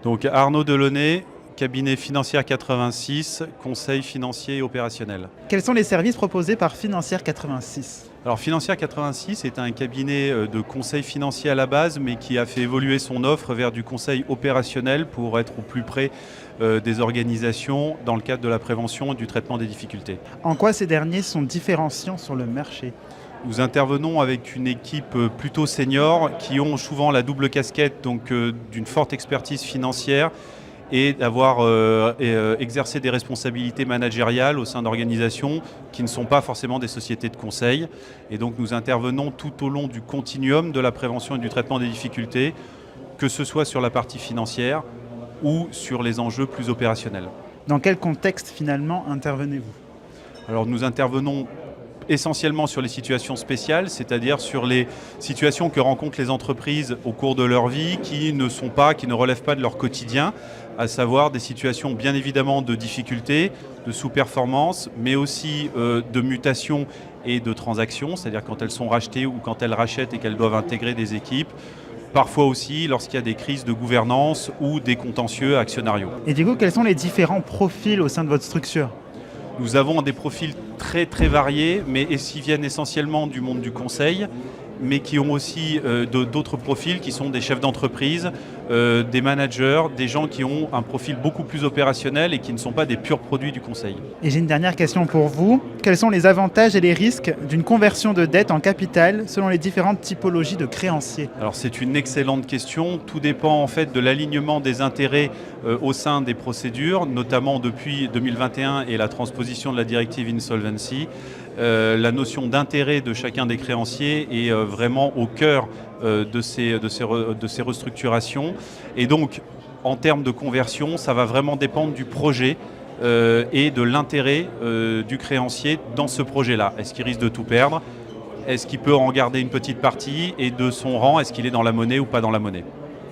Donc Arnaud Delaunay, cabinet Financière 86, conseil financier et opérationnel. Quels sont les services proposés par Financière 86? Alors Financière 86 est un cabinet de conseil financier à la base, mais qui a fait évoluer son offre vers du conseil opérationnel pour être au plus près des organisations dans le cadre de la prévention et du traitement des difficultés. En quoi ces derniers sont différenciants sur le marché? Nous intervenons avec une équipe plutôt senior qui ont souvent la double casquette donc d'une forte expertise financière et d'avoir exercé des responsabilités managériales au sein d'organisations qui ne sont pas forcément des sociétés de conseil. Et donc nous intervenons tout au long du continuum de la prévention et du traitement des difficultés, que ce soit sur la partie financière ou sur les enjeux plus opérationnels. Dans quel contexte finalement intervenez-vous? Alors nous intervenons essentiellement sur les situations spéciales, c'est-à-dire sur les situations que rencontrent les entreprises au cours de leur vie qui ne relèvent pas de leur quotidien, à savoir des situations bien évidemment de difficultés, de sous-performance, mais aussi de mutation et de transactions, c'est-à-dire quand elles sont rachetées ou quand elles rachètent et qu'elles doivent intégrer des équipes. Parfois aussi lorsqu'il y a des crises de gouvernance ou des contentieux actionnariaux. Et du coup, quels sont les différents profils au sein de votre structure? Nous avons des profils très très variés, mais qui viennent essentiellement du monde du conseil, mais qui ont aussi d'autres profils qui sont des chefs d'entreprise, des managers, des gens qui ont un profil beaucoup plus opérationnel et qui ne sont pas des purs produits du conseil. Et j'ai une dernière question pour vous. Quels sont les avantages et les risques d'une conversion de dette en capital selon les différentes typologies de créanciers? Alors c'est une excellente question. Tout dépend en fait de l'alignement des intérêts au sein des procédures, notamment depuis 2021 et la transposition de la directive Insolvency. La notion d'intérêt de chacun des créanciers est vraiment au cœur de ces restructurations. Et donc, en termes de conversion, ça va vraiment dépendre du projet et de l'intérêt du créancier dans ce projet-là. Est-ce qu'il risque de tout perdre? Est-ce qu'il peut en garder une petite partie? Et de son rang, est-ce qu'il est dans la monnaie ou pas dans la monnaie?